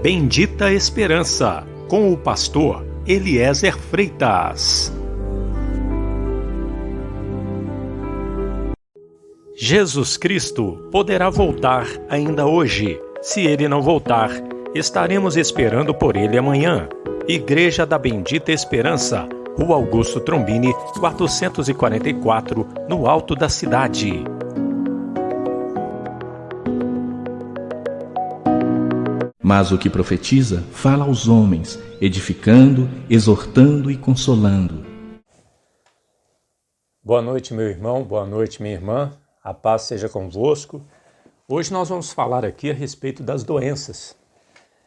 Bendita Esperança, com o pastor Eliezer Freitas. Jesus Cristo poderá voltar ainda hoje. Se Ele não voltar, estaremos esperando por Ele amanhã. Igreja da Bendita Esperança, Rua Augusto Trombini, 444, no alto da cidade. Mas o que profetiza, fala aos homens, edificando, exortando e consolando. Boa noite, meu irmão, boa noite, minha irmã. A paz seja convosco. Hoje nós vamos falar aqui a respeito das doenças.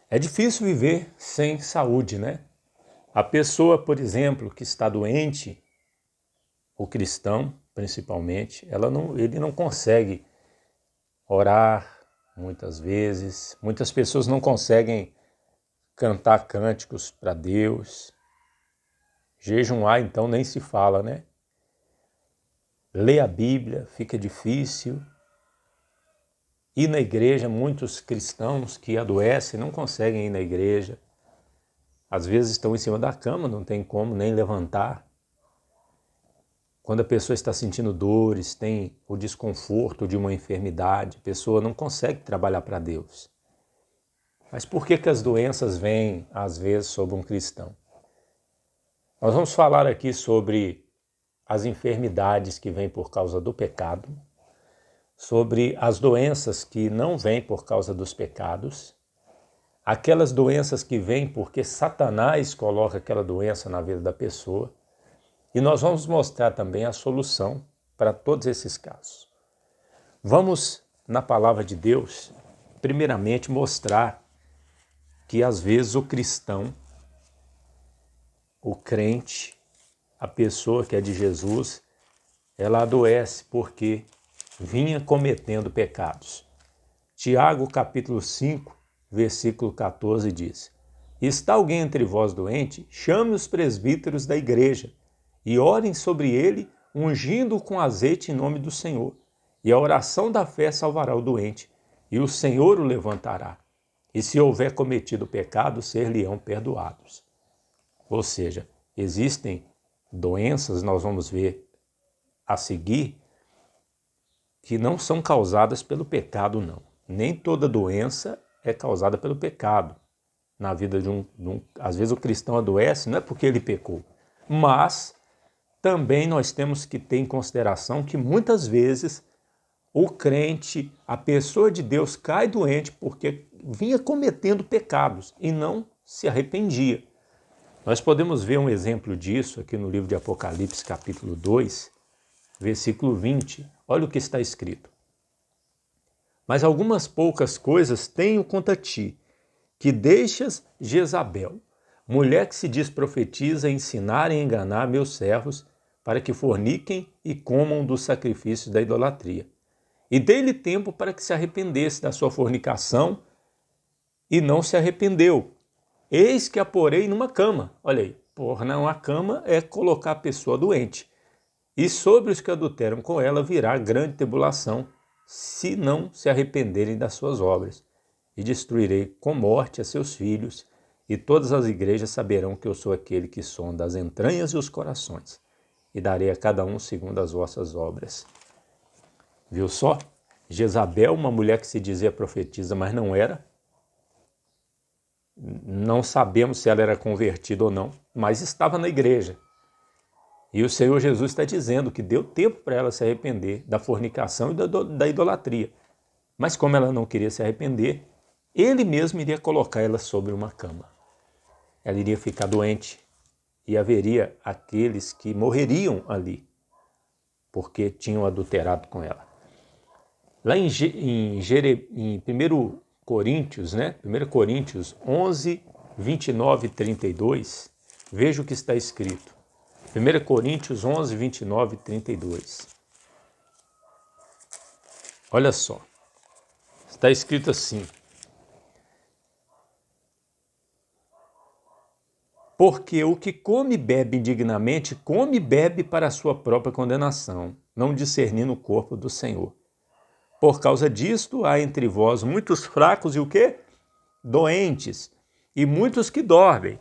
É difícil viver sem saúde, né? A pessoa, por exemplo, que está doente, o cristão principalmente, ele não consegue orar muitas vezes. Muitas pessoas não conseguem cantar cânticos para Deus. Jejuar, então, nem se fala, né? Ler a Bíblia fica difícil. Ir na igreja, muitos cristãos que adoecem não conseguem ir na igreja. Às vezes estão em cima da cama, não tem como nem levantar. Quando a pessoa está sentindo dores, tem o desconforto de uma enfermidade, a pessoa não consegue trabalhar para Deus. Mas por que as doenças vêm, às vezes, sobre um cristão? Nós vamos falar aqui sobre as enfermidades que vêm por causa do pecado, sobre as doenças que não vêm por causa dos pecados, aquelas doenças que vêm porque Satanás coloca aquela doença na vida da pessoa, e nós vamos mostrar também a solução para todos esses casos. Vamos, na palavra de Deus, primeiramente mostrar que às vezes o cristão, o crente, a pessoa que é de Jesus, ela adoece porque vinha cometendo pecados. Tiago, capítulo 5, versículo 14 diz: Está alguém entre vós doente? Chame os presbíteros da igreja e orem sobre ele, ungindo-o com azeite em nome do Senhor. E a oração da fé salvará o doente, e o Senhor o levantará. E se houver cometido pecado, ser-lhe-ão perdoados. Ou seja, existem doenças, nós vamos ver a seguir, que não são causadas pelo pecado, não. Nem toda doença é causada pelo pecado. Na vida às vezes o cristão adoece, não é porque ele pecou, mas também nós temos que ter em consideração que muitas vezes o crente, a pessoa de Deus, cai doente porque vinha cometendo pecados e não se arrependia. Nós podemos ver um exemplo disso aqui no livro de Apocalipse, capítulo 2, versículo 20. Olha o que está escrito. Mas algumas poucas coisas tenho contra ti, que deixas Jezabel, mulher que se diz profetiza, ensinar e enganar meus servos, para que forniquem e comam dos sacrifícios da idolatria. E dei-lhe tempo para que se arrependesse da sua fornicação, e não se arrependeu. Eis que a porei numa cama. Olha aí, uma cama é colocar a pessoa doente. E sobre os que adulteram com ela virá grande tribulação, se não se arrependerem das suas obras. E destruirei com morte a seus filhos, e todas as igrejas saberão que eu sou aquele que sonda as entranhas e os corações, e darei a cada um segundo as vossas obras. Viu só? Jezabel, uma mulher que se dizia profetisa, mas não era. Não sabemos se ela era convertida ou não, mas estava na igreja. E o Senhor Jesus está dizendo que deu tempo para ela se arrepender da fornicação e da idolatria. Mas como ela não queria se arrepender, ele mesmo iria colocar ela sobre uma cama. Ela iria ficar doente e haveria aqueles que morreriam ali, porque tinham adulterado com ela. Lá em 1 Coríntios, 1 Coríntios 11, 29 e 32, veja o que está escrito. 1 Coríntios 11, 29 e 32. Olha só, está escrito assim: Porque o que come e bebe indignamente, come e bebe para a sua própria condenação, não discernindo o corpo do Senhor. Por causa disto, há entre vós muitos fracos e o quê? doentes e muitos que dormem.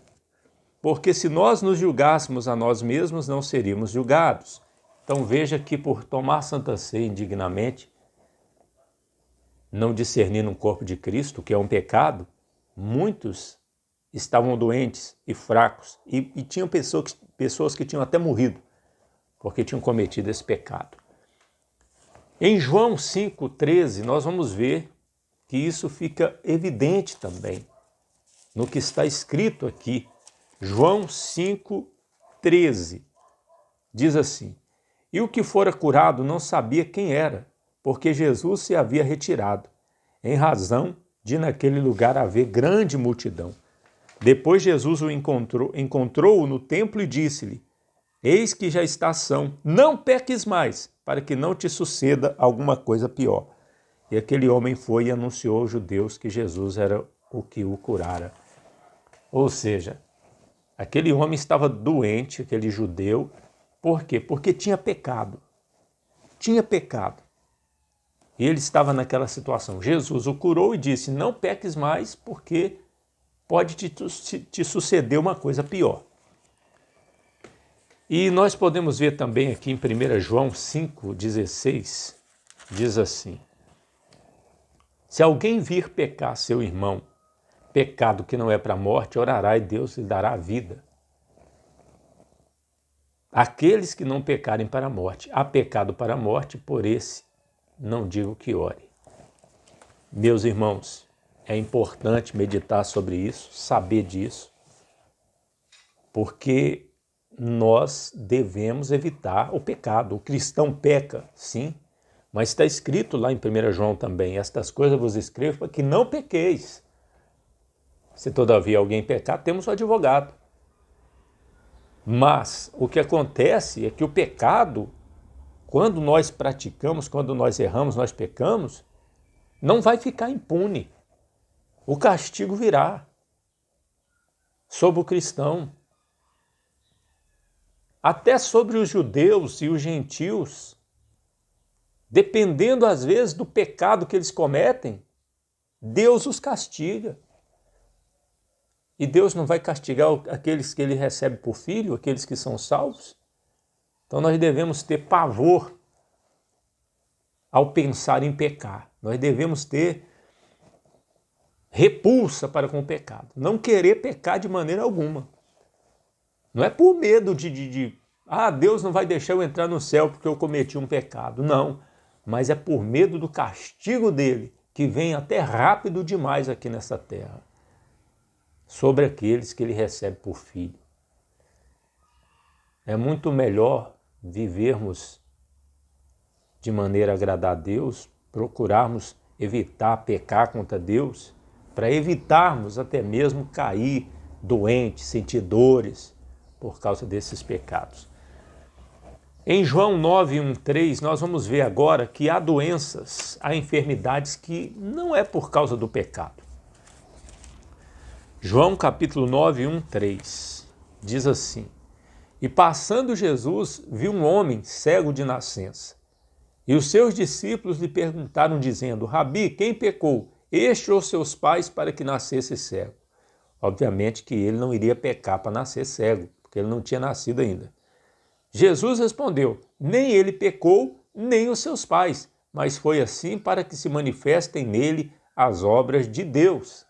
Porque se nós nos julgássemos a nós mesmos, não seríamos julgados. Então veja que por tomar Santa Ceia indignamente, não discernindo o corpo de Cristo, que é um pecado, muitos estavam doentes e fracos e tinham pessoas que tinham até morrido, porque tinham cometido esse pecado. Em João 5,13, nós vamos ver que isso fica evidente também, no que está escrito aqui. João 5,13 diz assim: E o que fora curado não sabia quem era, porque Jesus se havia retirado, em razão de naquele lugar haver grande multidão. Depois Jesus o encontrou-o no templo e disse-lhe: Eis que já estás são, não peques mais, para que não te suceda alguma coisa pior. E aquele homem foi e anunciou aos judeus que Jesus era o que o curara. Ou seja, aquele homem estava doente, aquele judeu. Por quê? Porque tinha pecado. Tinha pecado. E ele estava naquela situação. Jesus o curou e disse: não peques mais, porque pode te suceder uma coisa pior. E nós podemos ver também aqui em 1 João 5,16, diz assim: Se alguém vir pecar seu irmão, pecado que não é para a morte, orará e Deus lhe dará a vida. Aqueles que não pecarem para a morte, há pecado para a morte, por esse não digo que ore. Meus irmãos, é importante meditar sobre isso, saber disso, porque nós devemos evitar o pecado. O cristão peca, sim, mas está escrito lá em 1 João também: estas coisas vos escrevo para que não pequeis. Se todavia alguém pecar, temos o advogado. Mas o que acontece é que o pecado, quando nós praticamos, quando nós erramos, nós pecamos, não vai ficar impune. O castigo virá sobre o cristão. Até sobre os judeus e os gentios, dependendo às vezes do pecado que eles cometem, Deus os castiga. E Deus não vai castigar aqueles que ele recebe por filho, aqueles que são salvos? Então nós devemos ter pavor ao pensar em pecar. Nós devemos ter repulsa para com o pecado. Não querer pecar de maneira alguma. Não é por medo de Deus não vai deixar eu entrar no céu porque eu cometi um pecado. Não, mas é por medo do castigo dele, que vem até rápido demais aqui nessa terra, sobre aqueles que ele recebe por filho. É muito melhor vivermos de maneira a agradar a Deus, procurarmos evitar pecar contra Deus, para evitarmos até mesmo cair doentes, sentir dores por causa desses pecados. Em João 9:1-3, nós vamos ver agora que há doenças, há enfermidades que não é por causa do pecado. João capítulo 9:1-3 diz assim: E passando Jesus, viu um homem cego de nascença. E os seus discípulos lhe perguntaram, dizendo: Rabi, quem pecou, este ou seus pais, para que nascesse cego? Obviamente que ele não iria pecar para nascer cego, porque ele não tinha nascido ainda. Jesus respondeu: Nem ele pecou, nem os seus pais, mas foi assim para que se manifestem nele as obras de Deus.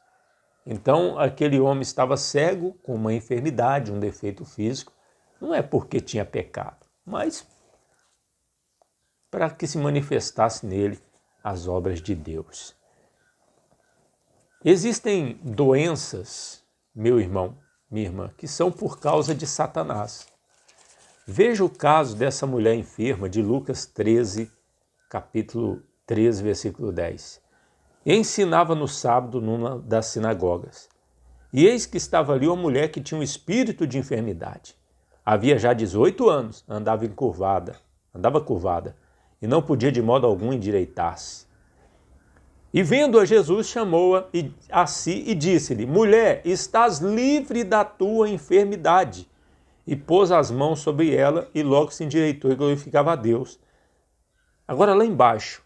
Então, aquele homem estava cego, com uma enfermidade, um defeito físico, não é porque tinha pecado, mas para que se manifestasse nele as obras de Deus. Existem doenças, meu irmão, minha irmã, que são por causa de Satanás. Veja o caso dessa mulher enferma de Lucas 13, capítulo 13, versículo 10. Ensinava no sábado numa das sinagogas. E eis que estava ali uma mulher que tinha um espírito de enfermidade. Havia já 18 anos, andava curvada, e não podia de modo algum endireitar-se. E vendo a Jesus, chamou-a a si e disse-lhe: Mulher, estás livre da tua enfermidade. E pôs as mãos sobre ela e logo se endireitou e glorificava a Deus. Agora lá embaixo,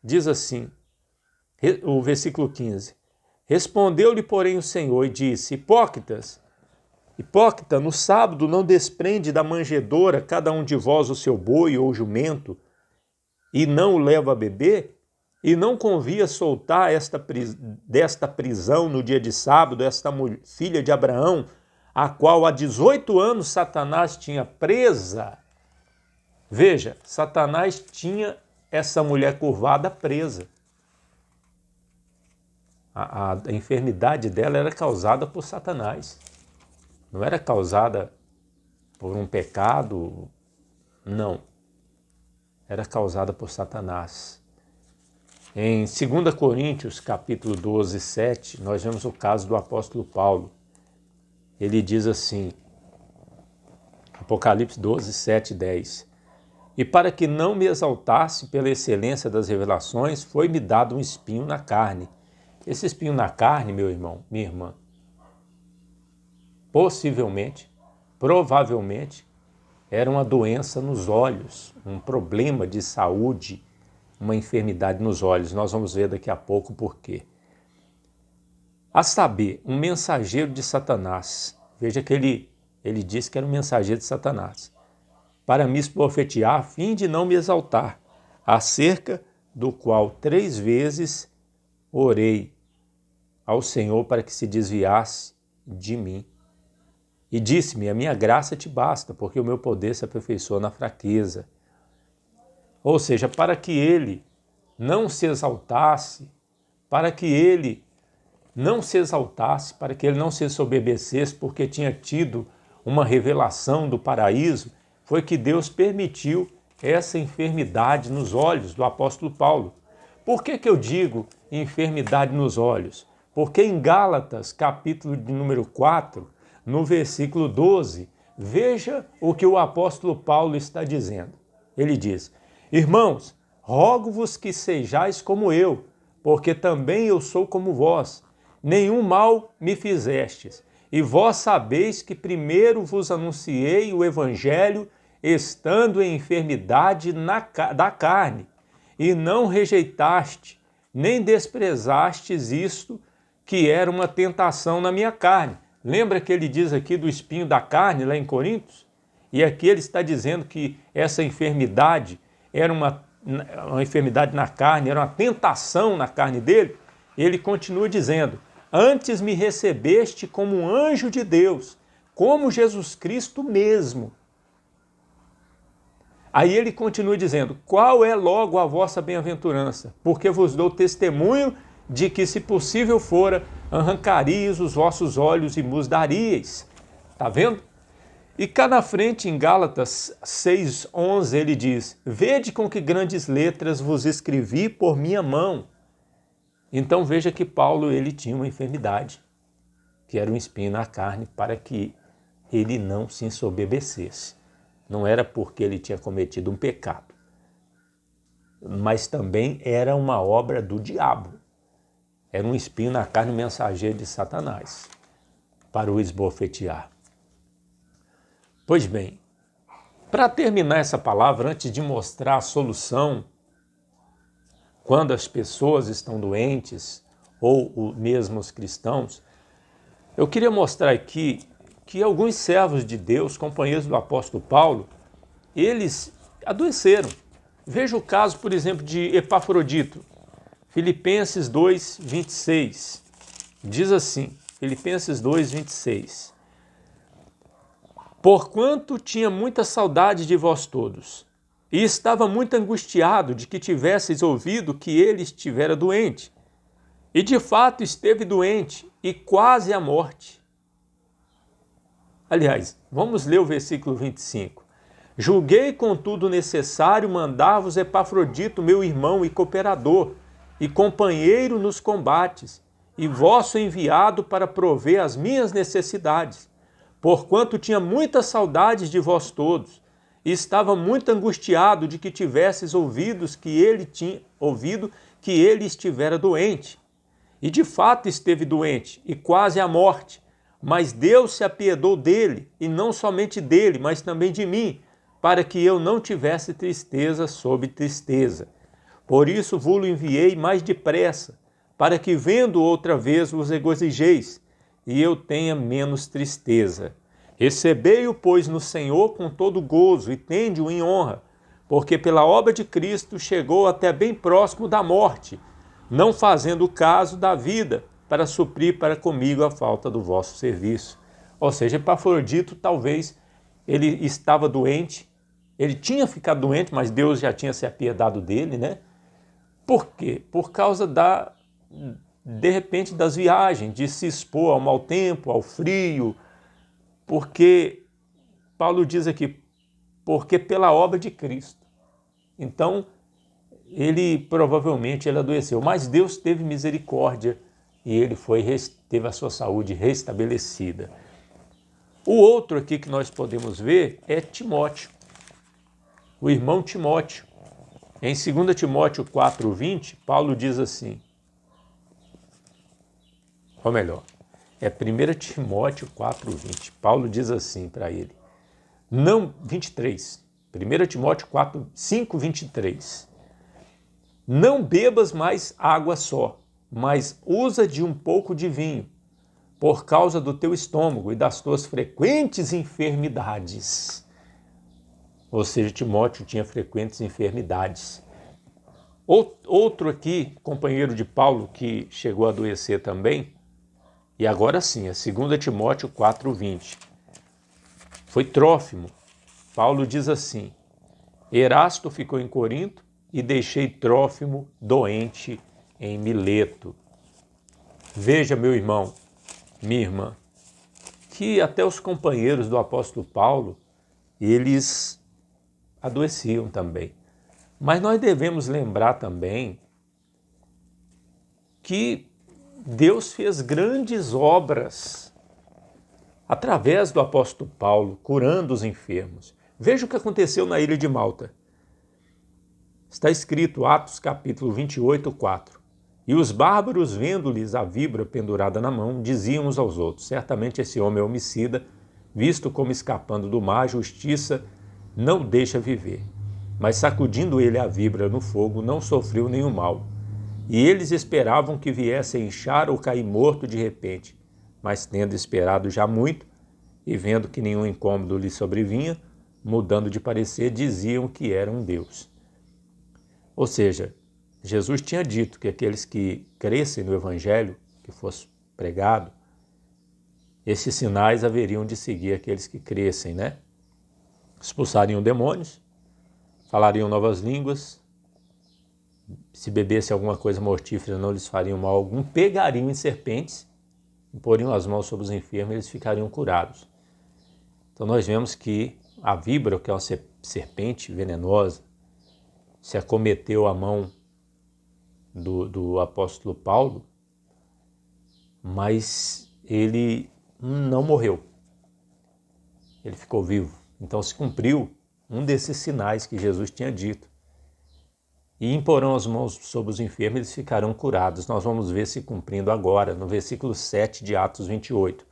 diz assim, o versículo 15: Respondeu-lhe, porém, o Senhor e disse: Hipócrita, no sábado não desprende da manjedoura cada um de vós o seu boi ou jumento, e não o leva a beber? E não convia soltar desta prisão no dia de sábado esta filha de Abraão, a qual há 18 anos Satanás tinha presa? Veja, Satanás tinha essa mulher curvada presa. A enfermidade dela era causada por Satanás. Não era causada por um pecado, não. Era causada por Satanás. Em 2 Coríntios, capítulo 12, 7, nós vemos o caso do apóstolo Paulo. Ele diz assim, Apocalipse 12, 7 e 10. E para que não me exaltasse pela excelência das revelações, foi-me dado um espinho na carne. Esse espinho na carne, meu irmão, minha irmã, possivelmente, provavelmente, era uma doença nos olhos, um problema de saúde, uma enfermidade nos olhos. Nós vamos ver daqui a pouco o porquê. A saber, um mensageiro de Satanás. Veja que ele disse que era um mensageiro de Satanás. Para me esbofetear, a fim de não me exaltar, acerca do qual 3 vezes orei ao Senhor para que se desviasse de mim. E disse-me: a minha graça te basta, porque o meu poder se aperfeiçoa na fraqueza. Ou seja, para que ele não se exaltasse, para que ele não se ensoberbecesse, porque tinha tido uma revelação do paraíso, foi que Deus permitiu essa enfermidade nos olhos do apóstolo Paulo. Por que eu digo enfermidade nos olhos? Porque em Gálatas, capítulo de número 4, no versículo 12, veja o que o apóstolo Paulo está dizendo. Ele diz: irmãos, rogo-vos que sejais como eu, porque também eu sou como vós. Nenhum mal me fizestes, e vós sabeis que primeiro vos anunciei o evangelho, estando em enfermidade da carne, e não rejeitaste, nem desprezastes isto, que era uma tentação na minha carne. Lembra que ele diz aqui do espinho da carne, lá em Coríntios? E aqui ele está dizendo que essa enfermidade era uma enfermidade na carne, era uma tentação na carne dele. Ele continua dizendo: antes me recebeste como um anjo de Deus, como Jesus Cristo mesmo. Aí ele continua dizendo: qual é logo a vossa bem-aventurança? Porque vos dou testemunho de que, se possível fora, arrancarias os vossos olhos e vos daríeis. Está vendo? E cá na frente, em Gálatas 6:11, ele diz: vede com que grandes letras vos escrevi por minha mão. Então veja que Paulo, ele tinha uma enfermidade, que era um espinho na carne, para que ele não se ensoberbecesse. Não era porque ele tinha cometido um pecado, mas também era uma obra do diabo. Era um espinho na carne, um mensageiro de Satanás, para o esbofetear. Pois bem, para terminar essa palavra, antes de mostrar a solução, quando as pessoas estão doentes, ou mesmo os cristãos, eu queria mostrar aqui que alguns servos de Deus, companheiros do apóstolo Paulo, eles adoeceram. Veja o caso, por exemplo, de Epafrodito. Filipenses 2:26. Diz assim, Filipenses 2:26. Porquanto tinha muita saudade de vós todos, e estava muito angustiado de que tivesseis ouvido que ele estivera doente. E de fato esteve doente, e quase à morte. Aliás, vamos ler o versículo 25. Julguei, contudo, necessário mandar-vos Epafrodito, meu irmão e cooperador, e companheiro nos combates, e vosso enviado para prover as minhas necessidades, porquanto tinha muitas saudades de vós todos, e estava muito angustiado de que tivesseis ouvido que ele estivera doente. E de fato esteve doente, e quase à morte, mas Deus se apiedou dele, e não somente dele, mas também de mim, para que eu não tivesse tristeza sobre tristeza. Por isso vos-lo enviei mais depressa, para que vendo outra vez vos regozijeis, e eu tenha menos tristeza. Recebei-o, pois, no Senhor com todo gozo, e tende-o em honra, porque pela obra de Cristo chegou até bem próximo da morte, não fazendo caso da vida, para suprir para comigo a falta do vosso serviço. Ou seja, Epafrodito talvez ele estava doente, ele tinha ficado doente, mas Deus já tinha se apiedado dele, né? Por quê? Por causa de repente, das viagens, de se expor ao mau tempo, ao frio, porque Paulo diz aqui, porque pela obra de Cristo. Então, ele provavelmente adoeceu, mas Deus teve misericórdia e ele teve a sua saúde restabelecida. O outro aqui que nós podemos ver é Timóteo, o irmão Timóteo. Em 2 Timóteo 4,20, Paulo diz assim, ou melhor, é 1 Timóteo 4,20. Paulo diz assim para ele, não, 23, 1 Timóteo 5,23. Não bebas mais água só, mas usa de um pouco de vinho, por causa do teu estômago e das tuas frequentes enfermidades. Ou seja, Timóteo tinha frequentes enfermidades. Outro aqui, companheiro de Paulo, que chegou a adoecer também, e agora sim, é 2 Timóteo 4,20. Foi Trófimo. Paulo diz assim, Erasto ficou em Corinto e deixei Trófimo doente em Mileto. Veja, meu irmão, minha irmã, que até os companheiros do apóstolo Paulo, eles adoeciam também. Mas nós devemos lembrar também que Deus fez grandes obras através do apóstolo Paulo, curando os enfermos. Veja o que aconteceu na ilha de Malta. Está escrito, Atos capítulo 28, 4. E os bárbaros, vendo-lhes a víbora pendurada na mão, diziam uns aos outros, certamente esse homem é homicida, visto como escapando do mar, a justiça não o deixa viver. Mas sacudindo ele a víbora no fogo, não sofreu nenhum mal. E eles esperavam que viesse a inchar ou cair morto de repente. Mas tendo esperado já muito, e vendo que nenhum incômodo lhe sobrevinha, mudando de parecer, diziam que era um Deus. Ou seja, Jesus tinha dito que aqueles que crescem no Evangelho, que fosse pregado, esses sinais haveriam de seguir aqueles que crescem, né? Expulsariam demônios, falariam novas línguas, se bebesse alguma coisa mortífera não lhes fariam mal algum, pegariam em serpentes, poriam as mãos sobre os enfermos e eles ficariam curados. Então nós vemos que a víbora, que é uma serpente venenosa, se acometeu a mão do apóstolo Paulo, mas ele não morreu. Ele ficou vivo. Então se cumpriu um desses sinais que Jesus tinha dito. E imporão as mãos sobre os enfermos, eles ficarão curados. Nós vamos ver se cumprindo agora, no versículo 7 de Atos 28.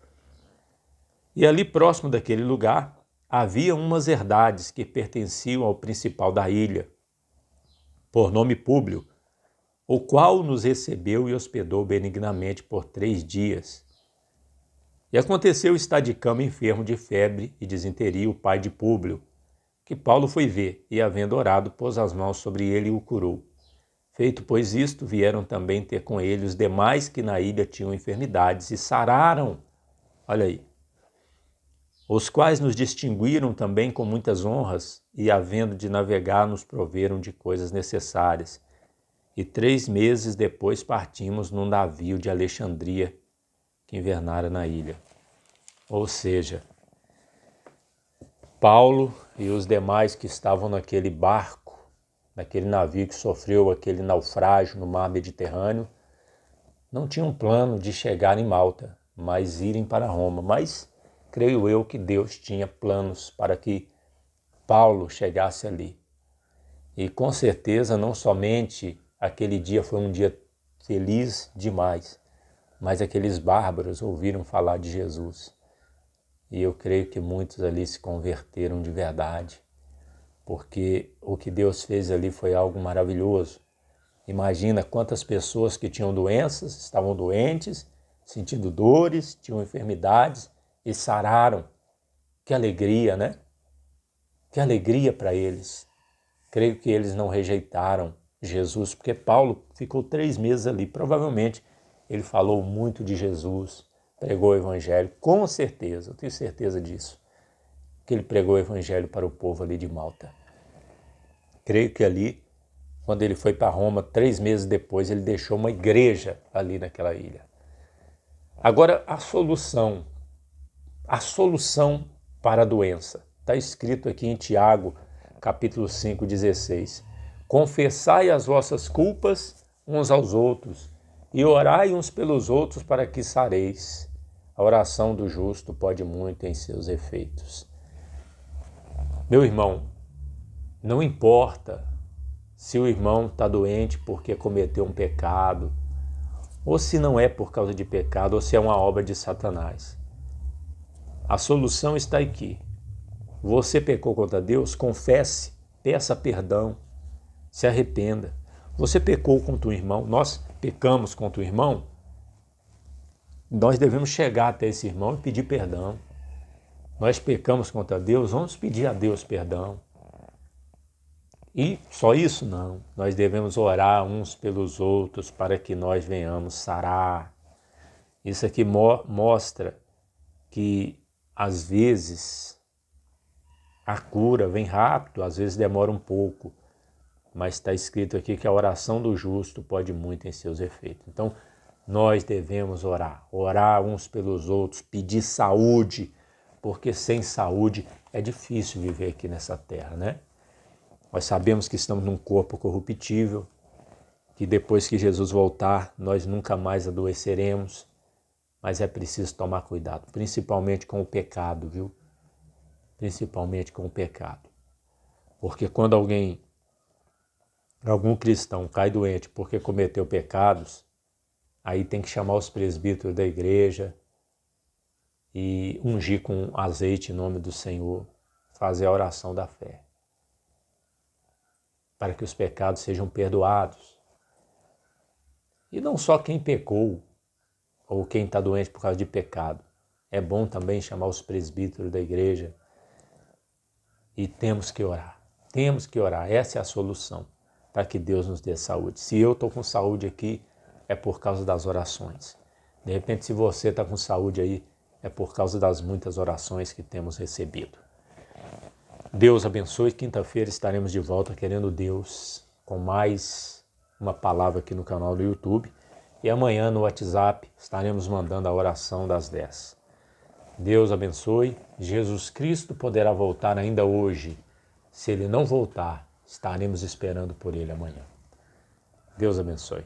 E ali próximo daquele lugar, havia umas herdades que pertenciam ao principal da ilha, por nome Públio, o qual nos recebeu e hospedou benignamente por 3 dias. E aconteceu estar de cama enfermo de febre e disenteria o pai de Públio, que Paulo foi ver, e havendo orado, pôs as mãos sobre ele e o curou. Feito, pois, isto, vieram também ter com ele os demais que na ilha tinham enfermidades e sararam. Olha aí. Os quais nos distinguiram também com muitas honras e, havendo de navegar, nos proveram de coisas necessárias. E 3 meses depois partimos num navio de Alexandria, que invernara na ilha. Ou seja, Paulo e os demais que estavam naquele barco, naquele navio que sofreu aquele naufrágio no mar Mediterrâneo, não tinham plano de chegar em Malta, mas irem para Roma. Mas creio eu que Deus tinha planos para que Paulo chegasse ali. E com certeza não somente aquele dia foi um dia feliz demais, mas aqueles bárbaros ouviram falar de Jesus. E eu creio que muitos ali se converteram de verdade, porque o que Deus fez ali foi algo maravilhoso. Imagina quantas pessoas que tinham doenças, estavam doentes, sentindo dores, tinham enfermidades e sararam. Que alegria, né? Que alegria para eles. Creio que eles não rejeitaram Jesus, porque Paulo ficou 3 meses ali. Provavelmente ele falou muito de Jesus, pregou o evangelho, com certeza, eu tenho certeza disso, que ele pregou o evangelho para o povo ali de Malta. Creio que ali, quando ele foi para Roma, 3 meses depois, ele deixou uma igreja ali naquela ilha. Agora, a solução para a doença. Está escrito aqui em Tiago, capítulo 5, 16. Confessai as vossas culpas uns aos outros e orai uns pelos outros para que sareis. A oração do justo pode muito em seus efeitos. Meu irmão, não importa se o irmão está doente porque cometeu um pecado, ou se não é por causa de pecado, ou se é uma obra de Satanás. A solução está aqui. Você pecou contra Deus? Confesse, peça perdão, se arrependa. Você pecou contra o irmão? Nós pecamos contra o irmão? Nós devemos chegar até esse irmão e pedir perdão. Nós pecamos contra Deus, vamos pedir a Deus perdão. E só isso? Não. Nós devemos orar uns pelos outros para que nós venhamos sarar. Isso aqui mostra que às vezes a cura vem rápido, às vezes demora um pouco, mas está escrito aqui que a oração do justo pode muito em seus efeitos. Então, nós devemos orar uns pelos outros, pedir saúde, porque sem saúde é difícil viver aqui nessa terra, né? Nós sabemos que estamos num corpo corruptível, que depois que Jesus voltar, nós nunca mais adoeceremos, mas é preciso tomar cuidado, principalmente com o pecado, viu? Principalmente com o pecado. Porque quando algum cristão cai doente porque cometeu pecados, aí tem que chamar os presbíteros da igreja e ungir com azeite em nome do Senhor, fazer a oração da fé, para que os pecados sejam perdoados. E não só quem pecou, ou quem está doente por causa de pecado. É bom também chamar os presbíteros da igreja. E temos que orar, essa é a solução para que Deus nos dê saúde. Se eu estou com saúde aqui, é por causa das orações. De repente, se você está com saúde aí, é por causa das muitas orações que temos recebido. Deus abençoe, quinta-feira estaremos de volta, querendo Deus, com mais uma palavra aqui no canal do YouTube. E amanhã no WhatsApp estaremos mandando a oração das 10. Deus abençoe. Jesus Cristo poderá voltar ainda hoje. Se Ele não voltar, estaremos esperando por Ele amanhã. Deus abençoe.